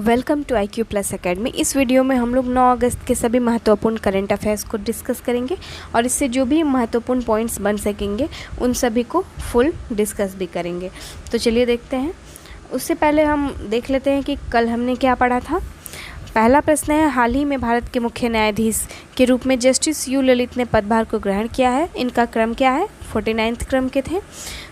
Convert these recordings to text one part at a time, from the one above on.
Welcome to IQ plus academy. इस video में हम लोग 9 अगस्त के सभी महत्वपूर्ण करंट अफेयर्स को डिस्कस करेंगे और इससे जो भी महत्वपूर्ण पॉइंट्स बन सकेंगे उन सभी को फुल डिस्कस भी करेंगे। तो चलिए देखते हैं। उससे पहले हम देख लेते हैं कि कल हमने क्या पढ़ा था। पहला प्रश्न है, हाल ही में भारत के मुख्य न्यायाधीश के रूप में जस्टिस यू ललित ने पदभार को ग्रहण किया है। इनका क्रम क्या है? 49वें क्रम के थे।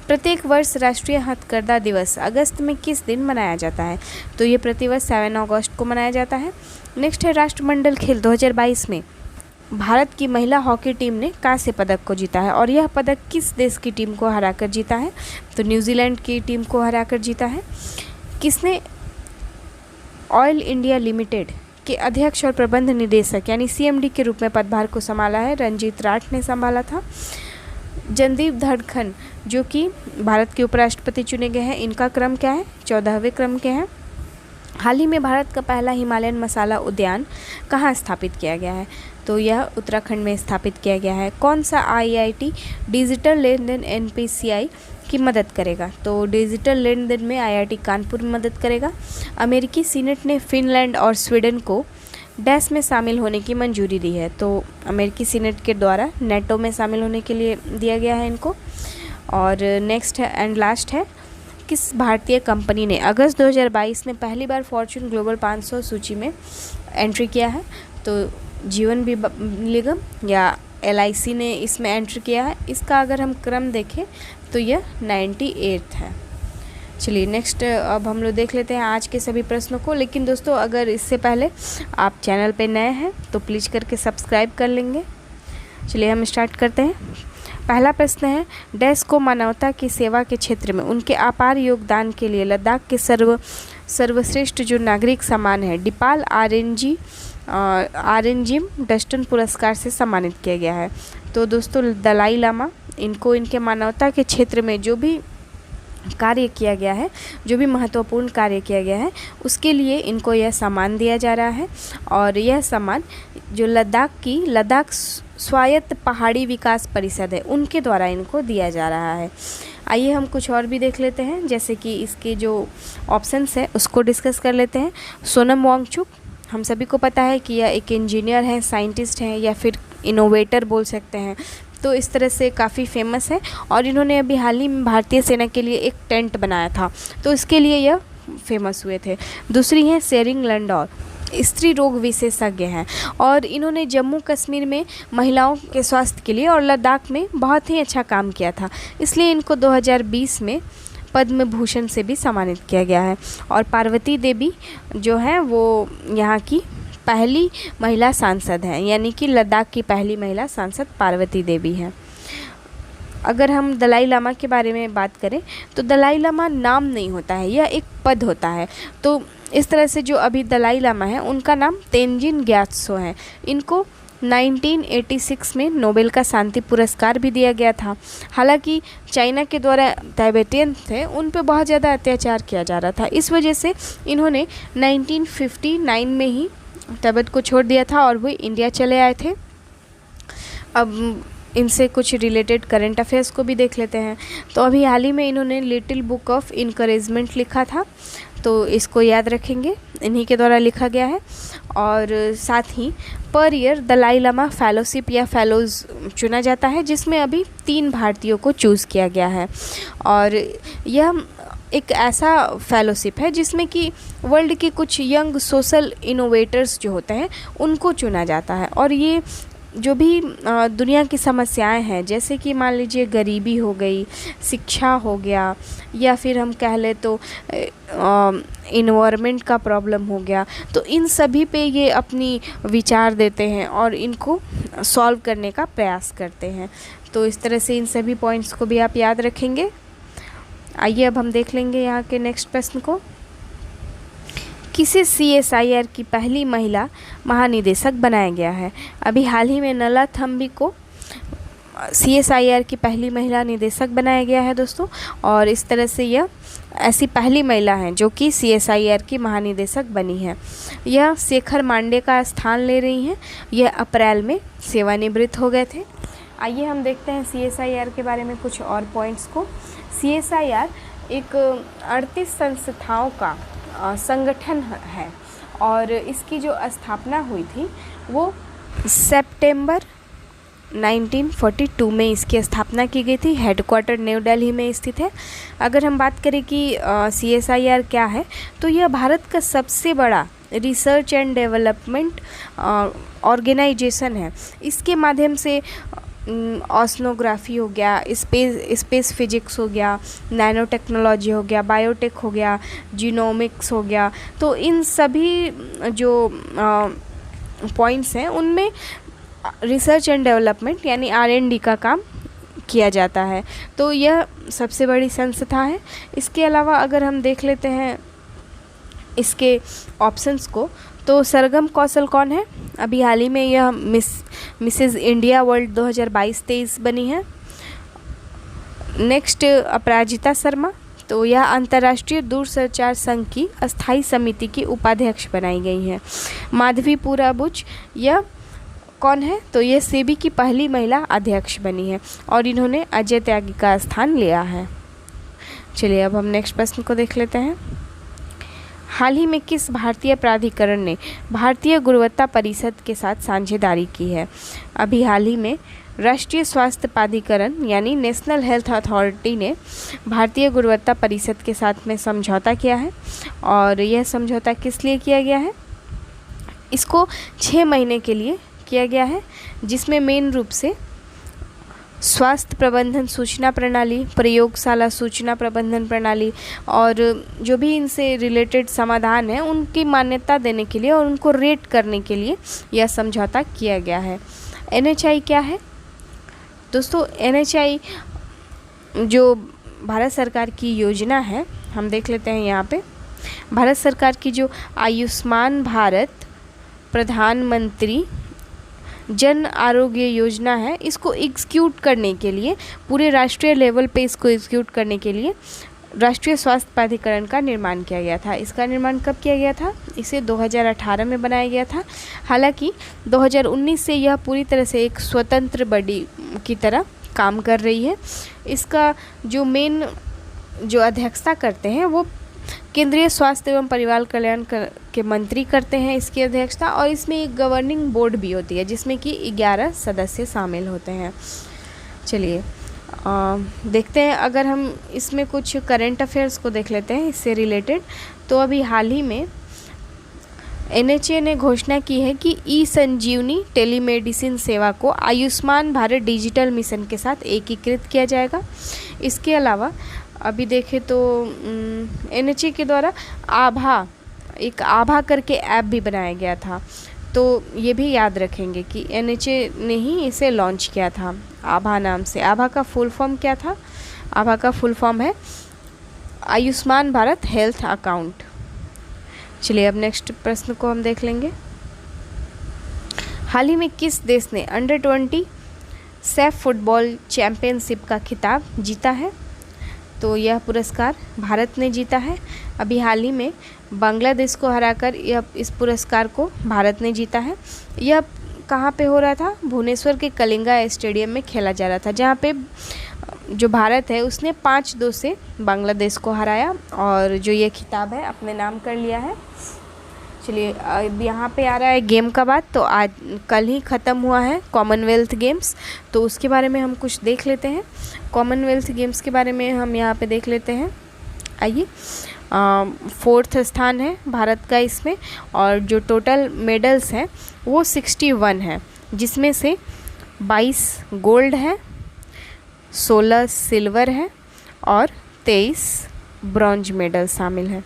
प्रत्येक वर्ष राष्ट्रीय हथकरघा दिवस अगस्त में किस दिन मनाया जाता है? तो ये प्रतिवर्ष 7 अगस्त को मनाया जाता है। नेक्स्ट है, राष्ट्रमंडल खेल 2022 में भारत की महिला हॉकी टीम ने कांस्य पदक को जीता है और यह पदक किस देश की टीम को हराकर जीता है? तो न्यूजीलैंड की टीम को हराकर जीता है। किसने ऑयल इंडिया लिमिटेड के अध्यक्ष और प्रबंध निदेशक यानी CMD के रूप में पदभार को संभाला है? रंजीत राठ ने संभाला था। जनदीप धड़कन जो कि भारत के उपराष्ट्रपति चुने गए हैं, इनका क्रम क्या है? 14वें क्रम के हैं। हाल ही में भारत का पहला हिमालयन मसाला उद्यान कहाँ स्थापित किया गया है? तो यह उत्तराखंड में स्थापित किया गया है। कौन सा IIT डिजिटल लेन देन NPCI की मदद करेगा? तो डिजिटल लेन देन में IIT कानपुर में मदद करेगा। अमेरिकी सीनेट ने फिनलैंड और स्वीडन को डैश में शामिल होने की मंजूरी दी है। तो अमेरिकी सीनेट के द्वारा नेटो में शामिल होने के लिए दिया गया है इनको। और नेक्स्ट है एंड लास्ट है, किस भारतीय कंपनी ने अगस्त 2022 में पहली बार फॉर्च्यून ग्लोबल 500 सूची में एंट्री किया है? तो जीवन बीमा निगम या LIC ने इसमें एंट्री किया है। इसका अगर हम क्रम देखें तो यह 98 है। चलिए नेक्स्ट अब हम लोग देख लेते हैं आज के सभी प्रश्नों को। लेकिन दोस्तों, अगर इससे पहले आप चैनल पे नए हैं तो प्लीज़ करके सब्सक्राइब कर लेंगे। चलिए हम स्टार्ट करते हैं। पहला प्रश्न है, डैश को मानवता की सेवा के क्षेत्र में उनके अपार योगदान के लिए लद्दाख के सर्वश्रेष्ठ जो नागरिक सम्मान है डिपाल आरेंजिम डस्टन पुरस्कार से सम्मानित किया गया है। तो दोस्तों, दलाई लामा, इनको इनके मानवता के क्षेत्र में जो भी कार्य किया गया है, जो भी महत्वपूर्ण कार्य किया गया है, उसके लिए इनको यह सम्मान दिया जा रहा है। और यह सम्मान जो लद्दाख स्वायत्त पहाड़ी विकास परिषद है, उनके द्वारा इनको दिया जा रहा है। आइए हम कुछ और भी देख लेते हैं, जैसे कि इसके जो ऑप्शंस है उसको डिस्कस कर लेते हैं। सोनम वांगचुक, हम सभी को पता है कि यह एक इंजीनियर हैं, साइंटिस्ट हैं या फिर इनोवेटर बोल सकते हैं। तो इस तरह से काफ़ी फेमस है और इन्होंने अभी हाल ही में भारतीय सेना के लिए एक टेंट बनाया था, तो इसके लिए यह फेमस हुए थे। दूसरी हैं शेरिंग लैंडौर, स्त्री रोग विशेषज्ञ हैं और इन्होंने जम्मू कश्मीर में महिलाओं के स्वास्थ्य के लिए और लद्दाख में बहुत ही अच्छा काम किया था, इसलिए इनको 2020 में पद्म भूषण से भी सम्मानित किया गया है। और पार्वती देवी जो है वो यहाँ की पहली महिला सांसद हैं, यानी कि लद्दाख की पहली महिला सांसद पार्वती देवी हैं। अगर हम दलाई लामा के बारे में बात करें तो दलाई लामा नाम नहीं होता है, यह एक पद होता है। तो इस तरह से जो अभी दलाई लामा है उनका नाम तेंजिन ग्यात्सो है। इनको 1986 में नोबेल का शांति पुरस्कार भी दिया गया था। हालांकि चाइना के द्वारा तिब्बतियन थे, उन पे बहुत ज़्यादा अत्याचार किया जा रहा था, इस वजह से इन्होंने 1959 में ही तिब्बत को छोड़ दिया था और वो इंडिया चले आए थे। अब इनसे कुछ रिलेटेड करंट अफेयर्स को भी देख लेते हैं। तो अभी हाल ही में इन्होंने लिटिल बुक ऑफ इनकरेजमेंट लिखा था, तो इसको याद रखेंगे, इन्हीं के द्वारा लिखा गया है। और साथ ही per year Dalai Lama fellowship या फेलोज़ चुना जाता है, जिसमें अभी 3 भारतीयों को चूज़ किया गया है। और यह एक ऐसा फेलोशिप है जिसमें कि वर्ल्ड के कुछ यंग सोशल इनोवेटर्स जो होते हैं उनको चुना जाता है। और ये जो भी दुनिया की समस्याएं हैं, जैसे कि मान लीजिए गरीबी हो गई, शिक्षा हो गया, या फिर हम कह ले तो इन्वायरमेंट का प्रॉब्लम हो गया, तो इन सभी पे ये अपनी विचार देते हैं और इनको सॉल्व करने का प्रयास करते हैं। तो इस तरह से इन सभी पॉइंट्स को भी आप याद रखेंगे। आइए अब हम देख लेंगे यहाँ के नेक्स्ट प्रश्न को। किसे CSIR की पहली महिला महानिदेशक बनाया गया है? अभी हाल ही में नला थम्बी को CSIR की पहली महिला निदेशक बनाया गया है दोस्तों। और इस तरह से यह ऐसी पहली महिला हैं जो कि CSIR की महानिदेशक बनी है। यह शेखर मांडे का स्थान ले रही हैं। यह अप्रैल में सेवानिवृत्त हो गए थे। आइए हम देखते हैं CSIR के बारे में कुछ और पॉइंट्स को। CSIR एक 38 संस्थाओं का संगठन है और इसकी जो स्थापना हुई थी वो सितंबर 1942 में इसकी स्थापना की गई थी। हेडक्वार्टर न्यू दिल्ली में स्थित है। अगर हम बात करें कि CSIR क्या है, तो यह भारत का सबसे बड़ा रिसर्च एंड डेवलपमेंट ऑर्गेनाइजेशन है। इसके माध्यम से ओशनोग्राफी हो गया, स्पेस फिजिक्स हो गया, नैनो टेक्नोलॉजी हो गया, बायोटेक हो गया, जीनोमिक्स हो गया, तो इन सभी जो पॉइंट्स हैं उनमें रिसर्च एंड डेवलपमेंट यानी R&D का काम किया जाता है। तो यह सबसे बड़ी संस्था है। इसके अलावा अगर हम देख लेते हैं इसके ऑप्शंस को, तो सरगम कौशल कौन है? अभी हाल ही में यह मिसेस इंडिया वर्ल्ड 2022-23 बनी है। नेक्स्ट अपराजिता शर्मा, तो यह अंतर्राष्ट्रीय दूरसंचार संघ की अस्थाई समिति की उपाध्यक्ष बनाई गई हैं। माधवी पुराबुच, यह कौन है? तो ये सेबी की पहली महिला अध्यक्ष बनी है और इन्होंने अजय त्यागी का स्थान लिया है। चलिए अब हम नेक्स्ट प्रश्न को देख लेते हैं। हाल ही में किस भारतीय प्राधिकरण ने भारतीय गुणवत्ता परिषद के साथ साझेदारी की है? अभी हाल ही में राष्ट्रीय स्वास्थ्य प्राधिकरण यानी नेशनल हेल्थ अथॉरिटी ने भारतीय गुणवत्ता परिषद के साथ में समझौता किया है और यह समझौता किस लिए किया गया है? इसको 6 महीने के लिए किया गया है, जिसमें मेन रूप से स्वास्थ्य प्रबंधन सूचना प्रणाली, प्रयोगशाला सूचना प्रबंधन प्रणाली और जो भी इनसे रिलेटेड समाधान है उनकी मान्यता देने के लिए और उनको रेट करने के लिए यह समझौता किया गया है। NHI क्या है? दोस्तों NHI जो भारत सरकार की योजना है, हम देख लेते हैं यहाँ पे। भारत सरकार की जो आयुष्मान भारत प्रधानमंत्री जन आरोग्य योजना है, इसको एग्जीक्यूट करने के लिए, पूरे राष्ट्रीय लेवल पे इसको एग्जीक्यूट करने के लिए राष्ट्रीय स्वास्थ्य प्राधिकरण का निर्माण किया गया था। इसका निर्माण कब किया गया था? इसे 2018 में बनाया गया था। हालांकि 2019 से यह पूरी तरह से एक स्वतंत्र बॉडी की तरह काम कर रही है। इसका जो मेन जो अध्यक्षता करते हैं वो केंद्रीय स्वास्थ्य एवं परिवार कल्याण के मंत्री करते हैं इसकी अध्यक्षता, और इसमें एक गवर्निंग बोर्ड भी होती है जिसमें कि 11 सदस्य शामिल होते हैं। चलिए देखते हैं, अगर हम इसमें कुछ करंट अफेयर्स को देख लेते हैं इससे रिलेटेड, तो अभी हाल ही में NHA ने घोषणा की है कि ई-संजीवनी टेलीमेडिसिन सेवा को आयुष्मान भारत डिजिटल मिशन के साथ एकीकृत किया जाएगा। इसके अलावा अभी देखें तो NHA के द्वारा एक आभा करके ऐप भी बनाया गया था, तो ये भी याद रखेंगे कि NHA ने ही इसे लॉन्च किया था आभा नाम से। आभा का फुल फॉर्म क्या था? आभा का फुल फॉर्म है आयुष्मान भारत हेल्थ अकाउंट। चलिए अब नेक्स्ट प्रश्न को हम देख लेंगे। हाल ही में किस देश ने अंडर-20 सैफ फुटबॉल चैंपियनशिप का खिताब जीता है? तो यह पुरस्कार भारत ने जीता है। अभी हाल ही में बांग्लादेश को हराकर इस पुरस्कार को भारत ने जीता है। यह कहाँ पे हो रहा था? भुवनेश्वर के कलिंगा स्टेडियम में खेला जा रहा था, जहाँ पे जो भारत है उसने 5-2 से बांग्लादेश को हराया और जो ये खिताब है अपने नाम कर लिया है। चलिए अब यहाँ पे आ रहा है गेम का बात, तो आज कल ही ख़त्म हुआ है कॉमनवेल्थ गेम्स, तो उसके बारे में हम कुछ देख लेते हैं। कॉमनवेल्थ गेम्स के बारे में हम यहाँ पे देख लेते हैं। आइए, 4th स्थान है भारत का इसमें, और जो टोटल मेडल्स हैं वो 61 हैं, जिसमें से 22 गोल्ड है, 16 सिल्वर है और 23 ब्रॉन्ज मेडल शामिल हैं।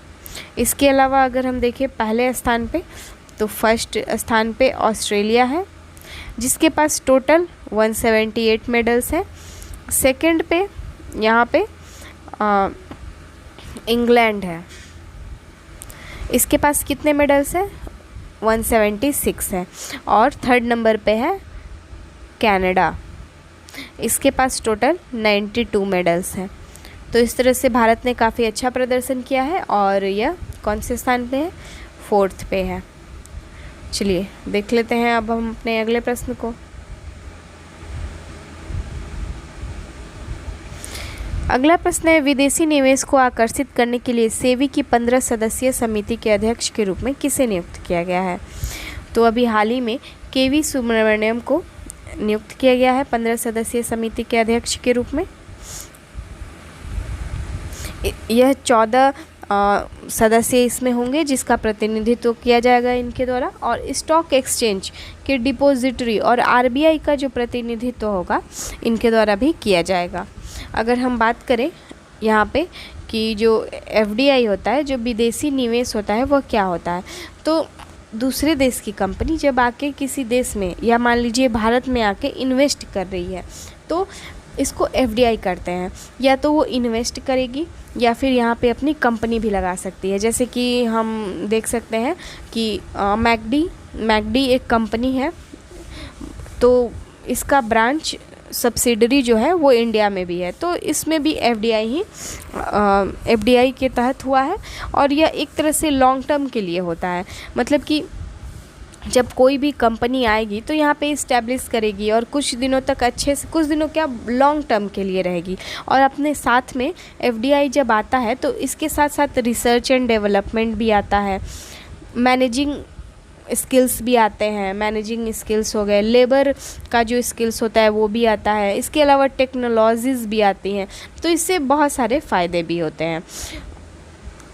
इसके अलावा अगर हम देखें पहले स्थान पे, तो फर्स्ट स्थान पे ऑस्ट्रेलिया है जिसके पास टोटल 178 मेडल्स हैं। सेकंड पे यहाँ पे इंग्लैंड है, इसके पास कितने मेडल्स हैं? 176 है। और थर्ड नंबर पे है कनाडा, इसके पास टोटल 92 मेडल्स हैं। तो इस तरह से भारत ने काफ़ी अच्छा प्रदर्शन किया है और यह कौन से स्थान पे है? 4th पे है। चलिए देख लेते हैं अब हम अपने अगले प्रश्न को। अगला प्रश्न है, विदेशी निवेश को आकर्षित करने के लिए सेबी की 15 सदस्यीय समिति के अध्यक्ष के रूप में किसे नियुक्त किया गया है? तो अभी हाल ही में केवी सुब्रमण्यम को नियुक्त किया गया है 15 सदस्यीय समिति के अध्यक्ष के रूप में। यह 14 सदस्य इसमें होंगे जिसका प्रतिनिधित्व किया जाएगा इनके द्वारा, और स्टॉक एक्सचेंज के डिपॉजिटरी और आरबीआई का जो प्रतिनिधित्व होगा इनके द्वारा भी किया जाएगा। अगर हम बात करें यहाँ पे कि जो एफडीआई होता है, जो विदेशी निवेश होता है, वह क्या होता है? तो दूसरे देश की कंपनी जब आके किसी देश में या मान लीजिए भारत में आके इन्वेस्ट कर रही है तो इसको एफडीआई करते हैं। या तो वो इन्वेस्ट करेगी या फिर यहाँ पे अपनी कंपनी भी लगा सकती है। जैसे कि हम देख सकते हैं कि मैकडी एक कंपनी है, तो इसका ब्रांच सब्सिडरी जो है वो इंडिया में भी है, तो इसमें भी एफडीआई के तहत हुआ है। और यह एक तरह से लॉन्ग टर्म के लिए होता है, मतलब कि जब कोई भी कंपनी आएगी तो यहाँ पे इस्टेब्लिश करेगी और कुछ दिनों तक अच्छे से, कुछ दिनों क्या लॉन्ग टर्म के लिए रहेगी। और अपने साथ में एफडीआई जब आता है तो इसके साथ साथ रिसर्च एंड डेवलपमेंट भी आता है, मैनेजिंग स्किल्स भी आते हैं, मैनेजिंग स्किल्स हो गए, लेबर का जो स्किल्स होता है वो भी आता है, इसके अलावा टेक्नोलॉजीज़ भी आती हैं, तो इससे बहुत सारे फ़ायदे भी होते हैं।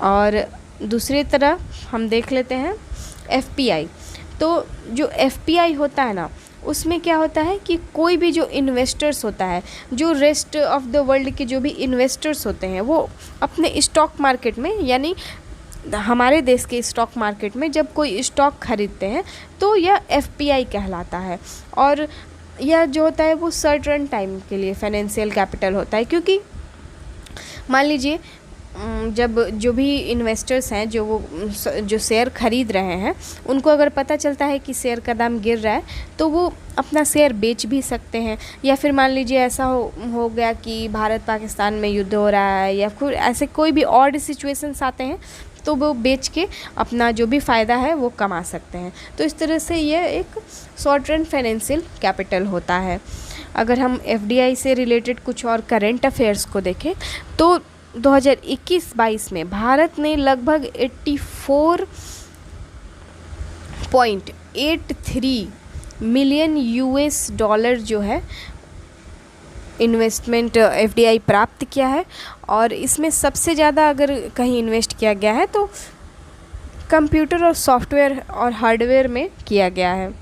और दूसरी तरफ हम देख लेते हैं एफपीआई। तो जो एफपीआई होता है ना, उसमें क्या होता है कि कोई भी जो इन्वेस्टर्स होता है, जो रेस्ट ऑफ द वर्ल्ड के जो भी इन्वेस्टर्स होते हैं, वो अपने स्टॉक मार्केट में, यानी हमारे देश के स्टॉक मार्केट में जब कोई स्टॉक खरीदते हैं तो यह एफपीआई कहलाता है। और यह जो होता है वो सर्टेन टाइम के लिए फाइनेंशियल कैपिटल होता है, क्योंकि मान लीजिए जब जो भी इन्वेस्टर्स हैं जो शेयर खरीद रहे हैं, उनको अगर पता चलता है कि शेयर का दाम गिर रहा है तो वो अपना शेयर बेच भी सकते हैं। या फिर मान लीजिए ऐसा हो गया कि भारत पाकिस्तान में युद्ध हो रहा है या फिर ऐसे कोई भी ऑड सिचुएशंस आते हैं तो वो बेच के अपना जो भी फ़ायदा है वो कमा सकते हैं। तो इस तरह से यह एक शॉर्ट रन फाइनेंशियल कैपिटल होता है। अगर हम एफडीआई से रिलेटेड कुछ और करंट अफेयर्स को देखें तो 2021-22 में भारत ने लगभग 84.83 मिलियन यूएस डॉलर जो है इन्वेस्टमेंट एफडीआई प्राप्त किया है। और इसमें सबसे ज़्यादा अगर कहीं इन्वेस्ट किया गया है तो कंप्यूटर और सॉफ्टवेयर और हार्डवेयर में किया गया है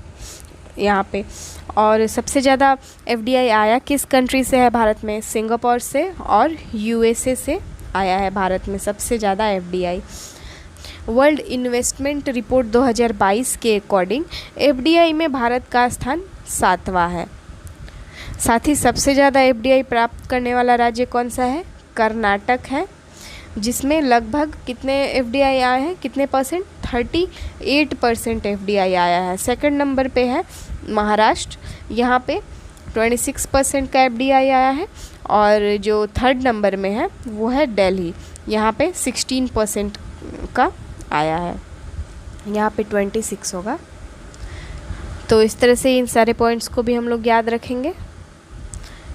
यहाँ पे। और सबसे ज़्यादा एफडीआई आया किस कंट्री से है भारत में? सिंगापुर से और यूएसए से आया है भारत में सबसे ज़्यादा एफडीआई। वर्ल्ड इन्वेस्टमेंट रिपोर्ट 2022 के अकॉर्डिंग एफडीआई में भारत का स्थान 7वां है। साथ ही सबसे ज़्यादा एफडीआई प्राप्त करने वाला राज्य कौन सा है? कर्नाटक है, जिसमें लगभग कितने एफडीआई आए हैं, कितने परसेंट? 38% एफडीआई आया है। सेकंड नंबर पे है महाराष्ट्र, यहाँ पे 26% का एफडीआई आया है। और जो थर्ड नंबर में है वो है दिल्ली, यहाँ पे 16% का आया है, यहाँ पे 26 होगा। तो इस तरह से इन सारे पॉइंट्स को भी हम लोग याद रखेंगे,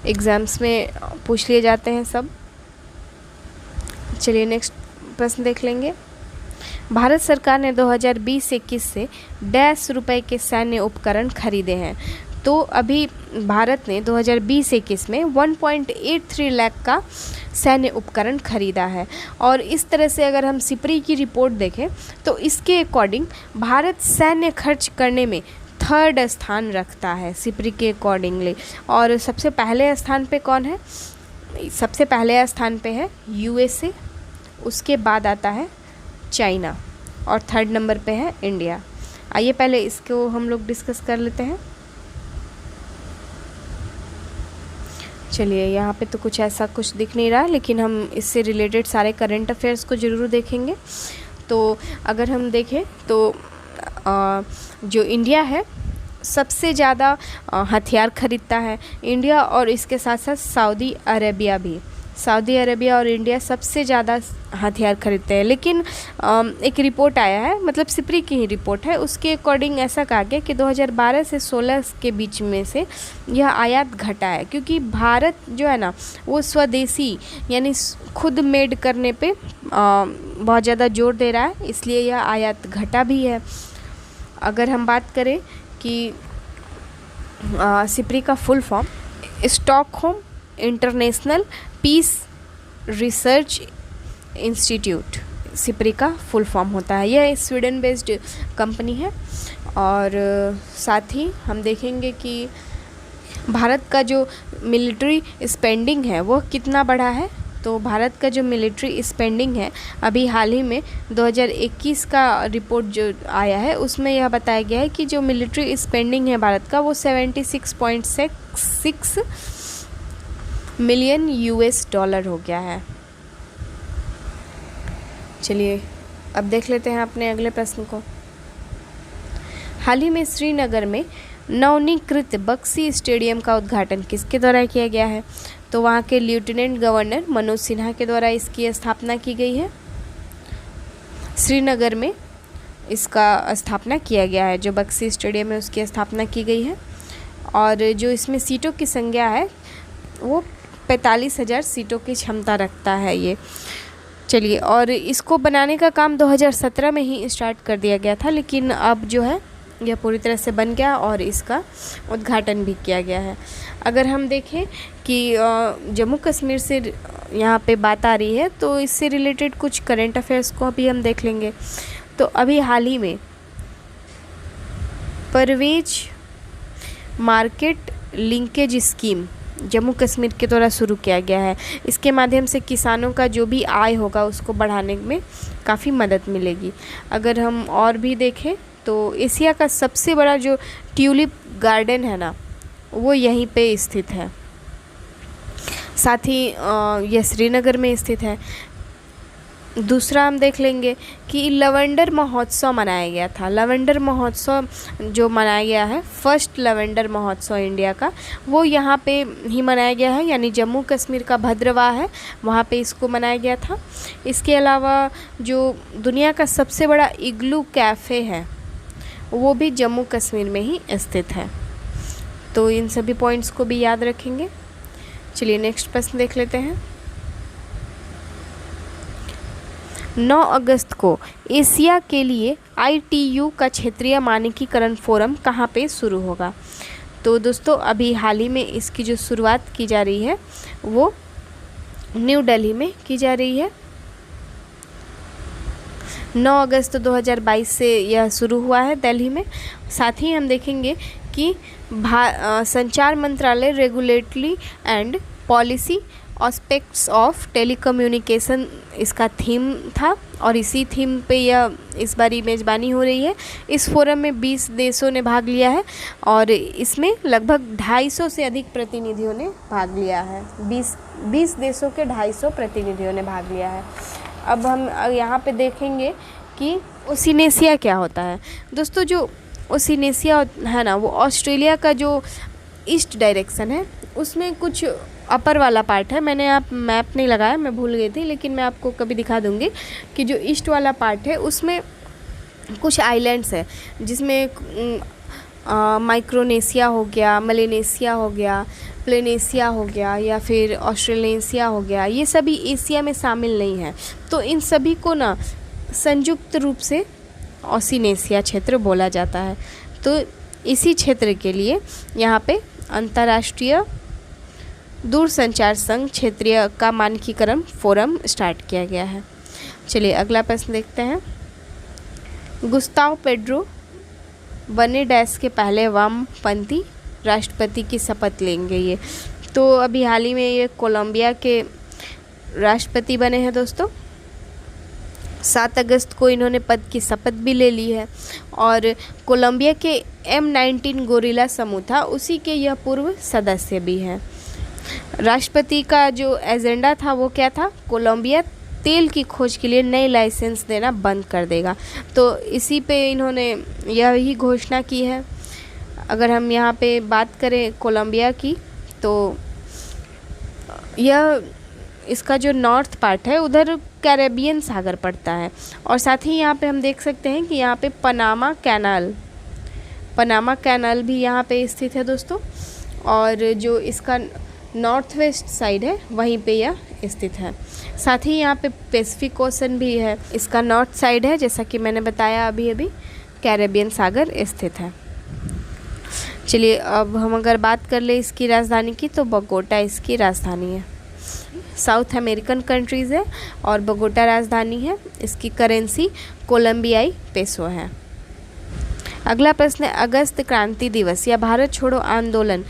एग्ज़ाम्स में पूछ लिए जाते हैं सब। चलिए नेक्स्ट प्रश्न देख लेंगे। भारत सरकार ने 2020-21 से ₹100 के सैन्य उपकरण खरीदे हैं। तो अभी भारत ने 2020-21 में 1.83 लाख का सैन्य उपकरण खरीदा है। और इस तरह से अगर हम सिपरी की रिपोर्ट देखें तो इसके अकॉर्डिंग भारत सैन्य खर्च करने में 3rd स्थान रखता है सिपरी के अकॉर्डिंगली। और सबसे पहले स्थान पे कौन है? सबसे पहले स्थान पे है यूएसए, उसके बाद आता है चाइना और 3rd नंबर पे है इंडिया। आइए पहले इसको हम लोग डिस्कस कर लेते हैं। चलिए यहाँ पे तो कुछ ऐसा कुछ दिख नहीं रहा, लेकिन हम इससे रिलेटेड सारे करंट अफेयर्स को ज़रूर देखेंगे। तो अगर हम देखें तो जो इंडिया है सबसे ज़्यादा हथियार खरीदता है इंडिया, और इसके साथ साथ सऊदी अरेबिया भी सऊदी अरेबिया और इंडिया सबसे ज़्यादा हथियार खरीदते हैं। लेकिन एक रिपोर्ट आया है, मतलब सिप्री की ही रिपोर्ट है, उसके अकॉर्डिंग ऐसा कहा गया कि 2012 से 16 के बीच में से यह आयात घटा है, क्योंकि भारत जो है ना वो स्वदेशी यानी खुद मेड करने पे बहुत ज़्यादा जोर दे रहा है, इसलिए यह आयात घटा भी है। अगर हम बात करें कि सिप्री का full form Stockholm International Peace Research Institute SIPRI का फुल फॉर्म होता है। यह स्वीडन बेस्ड कंपनी है। और साथ ही हम देखेंगे कि भारत का जो मिलिट्री स्पेंडिंग है वो कितना बढ़ा है। तो भारत का जो मिलिट्री स्पेंडिंग है अभी हाल ही में 2021 का रिपोर्ट जो आया है उसमें यह बताया गया है कि जो मिलिट्री स्पेंडिंग है भारत का वो 76.6 मिलियन US$ हो गया है। चलिए अब देख लेते हैं अपने अगले प्रश्न को। हाल ही में श्रीनगर में नवनीकृत बक्सी स्टेडियम का उद्घाटन किसके द्वारा किया गया है? तो वहाँ के लेफ्टिनेंट गवर्नर मनोज सिन्हा के द्वारा इसकी स्थापना की गई है। श्रीनगर में इसका स्थापना किया गया है, जो बक्सी स्टेडियम है उसकी स्थापना की गई है। और जो इसमें सीटों की संख्या है वो 45,000 सीटों की क्षमता रखता है ये। चलिए, और इसको बनाने का काम 2017 में ही स्टार्ट कर दिया गया था, लेकिन अब जो है यह पूरी तरह से बन गया और इसका उद्घाटन भी किया गया है। अगर हम देखें कि जम्मू कश्मीर से यहाँ पे बात आ रही है तो इससे रिलेटेड कुछ करंट अफेयर्स को अभी हम देख लेंगे। तो अभी हाल ही में Parvez market linkage scheme Jammu Kashmir के द्वारा शुरू किया गया है। इसके माध्यम से किसानों का जो भी आय होगा उसको बढ़ाने में काफ़ी मदद मिलेगी। अगर हम और भी देखें तो एशिया का सबसे बड़ा जो ट्यूलिप गार्डन है ना वो यहीं पे स्थित है। साथ ही यह श्रीनगर में स्थित है। दूसरा हम देख लेंगे कि लवेंडर महोत्सव मनाया गया था। लवेंडर महोत्सव जो मनाया गया है, फर्स्ट लवेंडर महोत्सव इंडिया का, वो यहाँ पे ही मनाया गया है, यानी जम्मू कश्मीर का भद्रवाह है वहाँ पे इसको मनाया गया था। इसके अलावा जो दुनिया का सबसे बड़ा इग्लू कैफ़े है वो भी जम्मू कश्मीर में ही स्थित है। तो इन सभी पॉइंट्स को भी याद रखेंगे। चलिए नेक्स्ट प्रश्न देख लेते हैं। 9 अगस्त को एशिया के लिए ITU का क्षेत्रीय मानकीकरण फोरम कहाँ पे शुरू होगा? तो दोस्तों अभी हाल ही में इसकी जो शुरुआत की जा रही है वो न्यू दिल्ली में की जा रही है। 9 अगस्त 2022 से यह शुरू हुआ है दिल्ली में। साथ ही हम देखेंगे कि संचार मंत्रालय regulatory and policy aspects of telecommunication इसका थीम था और इसी थीम पे यह इस बार मेज़बानी हो रही है। इस फोरम में 20 देशों ने भाग लिया है और इसमें लगभग 250 से अधिक प्रतिनिधियों ने भाग लिया है। 20 देशों के 250 प्रतिनिधियों ने भाग लिया है। अब हम यहाँ पे देखेंगे कि ओशिनेशिया क्या होता है। दोस्तों जो ओशिनेशिया है ना वो ऑस्ट्रेलिया का जो ईस्ट डायरेक्शन है उसमें कुछ अपर वाला पार्ट है। मैंने आप मैप नहीं लगाया, मैं भूल गई थी, लेकिन मैं आपको कभी दिखा दूंगी कि जो ईस्ट वाला पार्ट है उसमें कुछ आइलैंड्स है जिसमें माइक्रोनेशिया हो गया, मेलेनेशिया हो गया, प्लेनेशिया हो गया या फिर ऑस्ट्रेलेशिया हो गया। ये सभी एशिया में शामिल नहीं है। तो इन सभी को ना संयुक्त रूप से ओशिनेशिया क्षेत्र बोला जाता है। तो इसी क्षेत्र के लिए यहाँ पे अंतर्राष्ट्रीय दूरसंचार संघ क्षेत्रीय का मानकीकरण फोरम स्टार्ट किया गया है। चलिए अगला प्रश्न देखते हैं। गुस्ताव पेड्रो बने डैश के पहले वामपंथी राष्ट्रपति की शपथ लेंगे ये। तो अभी हाल ही में ये कोलंबिया के राष्ट्रपति बने हैं दोस्तों। 7 अगस्त को इन्होंने पद की शपथ भी ले ली है और कोलंबिया के M19 गोरिल्ला समूह था उसी के यह पूर्व सदस्य भी हैं। राष्ट्रपति का जो एजेंडा था वो क्या था? कोलंबिया तेल की खोज के लिए नए लाइसेंस देना बंद कर देगा। तो इसी पे इन्होंने यही घोषणा की है। अगर हम यहाँ पे बात करें कोलंबिया की तो यह इसका जो नॉर्थ पार्ट है उधर कैरेबियन सागर पड़ता है। और साथ ही यहाँ पे हम देख सकते हैं कि यहाँ पे पनामा कैनाल भी यहाँ पे स्थित है दोस्तों। और जो इसका नॉर्थ वेस्ट साइड है वहीं पे यह स्थित है। साथ ही यहाँ पे पैसिफिक ओशन भी है, इसका नॉर्थ साइड है, जैसा कि मैंने बताया अभी कैरेबियन सागर स्थित है। चलिए अब हम अगर बात कर ले इसकी राजधानी की, तो बोगोटा इसकी राजधानी है। साउथ अमेरिकन कंट्रीज़ है और बोगोटा राजधानी है। इसकी करेंसी कोलंबियाई पेसो है। अगला प्रश्न है, अगस्त क्रांति दिवस या भारत छोड़ो आंदोलन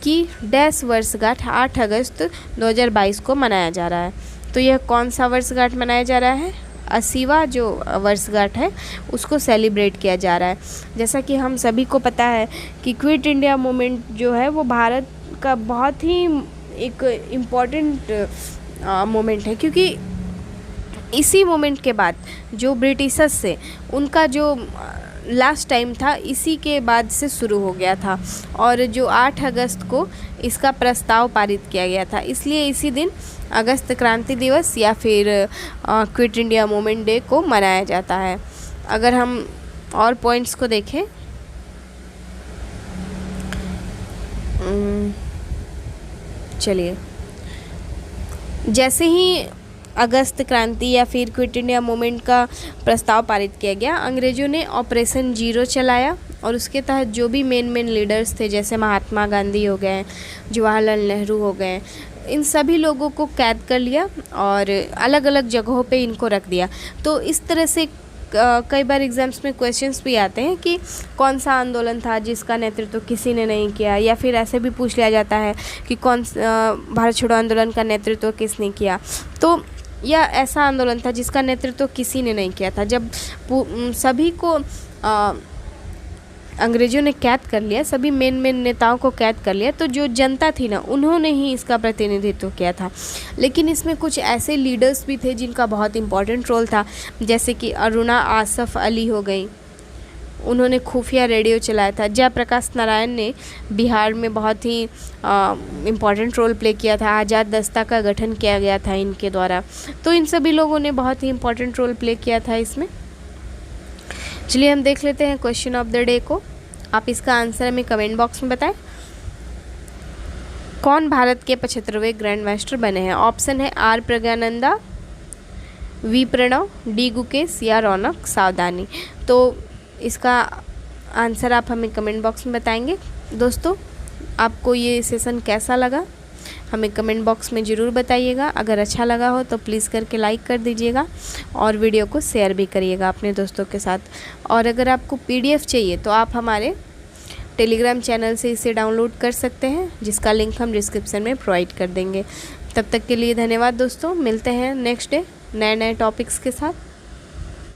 की डैश वर्षगांठ 8 अगस्त 2022 को मनाया जा रहा है। तो यह कौन सा वर्षगांठ मनाया जा रहा है? 80वां जो वर्षगांठ है उसको सेलिब्रेट किया जा रहा है। जैसा कि हम सभी को पता है कि क्विट इंडिया मूवमेंट जो है वो भारत का बहुत ही एक इम्पॉर्टेंट मोमेंट है, क्योंकि इसी मोमेंट के बाद जो ब्रिटिशर्स से उनका जो लास्ट टाइम था इसी के बाद से शुरू हो गया था। और जो 8 अगस्त को इसका प्रस्ताव पारित किया गया था, इसलिए इसी दिन अगस्त क्रांति दिवस या फिर क्विट इंडिया मूवमेंट डे को मनाया जाता है। अगर हम और पॉइंट्स को देखें, चलिए, जैसे ही अगस्त क्रांति या फिर क्विट इंडिया मूवमेंट का प्रस्ताव पारित किया गया, अंग्रेज़ों ने ऑपरेशन जीरो चलाया और उसके तहत जो भी मेन लीडर्स थे, जैसे महात्मा गांधी हो गए, जवाहरलाल नेहरू हो गए, इन सभी लोगों को कैद कर लिया और अलग अलग जगहों पे इनको रख दिया। तो इस तरह से कई बार एग्ज़ाम्स में क्वेश्चंस भी आते हैं कि कौन सा आंदोलन था जिसका नेतृत्व किसी ने नहीं किया, या फिर ऐसे भी पूछ लिया जाता है कि भारत छोड़ो आंदोलन का नेतृत्व किसने किया। तो यह ऐसा आंदोलन था जिसका नेतृत्व किसी ने नहीं किया था। जब सभी को अंग्रेज़ों ने कैद कर लिया, सभी मेन नेताओं को कैद कर लिया, तो जो जनता थी ना, उन्होंने ही इसका प्रतिनिधित्व किया था। लेकिन इसमें कुछ ऐसे लीडर्स भी थे जिनका बहुत इम्पोर्टेंट रोल था, जैसे कि अरुणा आसफ अली हो गई, उन्होंने खुफिया रेडियो चलाया था। जयप्रकाश नारायण ने बिहार में बहुत ही इम्पॉर्टेंट रोल प्ले किया था। आज़ाद दस्ता का गठन किया गया था इनके द्वारा। तो इन सभी लोगों ने बहुत ही इम्पॉर्टेंट रोल प्ले किया था इसमें। चलिए हम देख लेते हैं क्वेश्चन ऑफ द डे को। आप इसका आंसर हमें कमेंट बॉक्स में बताएं। कौन भारत के 75वें ग्रैंड मास्टर बने हैं? ऑप्शन है R Praggnanandhaa, V Pranav, D Gukesh या रौनक सावधानी। तो इसका आंसर आप हमें कमेंट बॉक्स में बताएंगे। दोस्तों, आपको ये सेशन कैसा लगा हमें कमेंट बॉक्स में ज़रूर बताइएगा। अगर अच्छा लगा हो तो प्लीज़ करके लाइक कर दीजिएगा और वीडियो को शेयर भी करिएगा अपने दोस्तों के साथ। और अगर आपको पीडीएफ चाहिए तो आप हमारे टेलीग्राम चैनल से इसे डाउनलोड कर सकते हैं, जिसका लिंक हम डिस्क्रिप्शन में प्रोवाइड कर देंगे। तब तक के लिए धन्यवाद दोस्तों। मिलते हैं नेक्स्ट डे नए टॉपिक्स के साथ।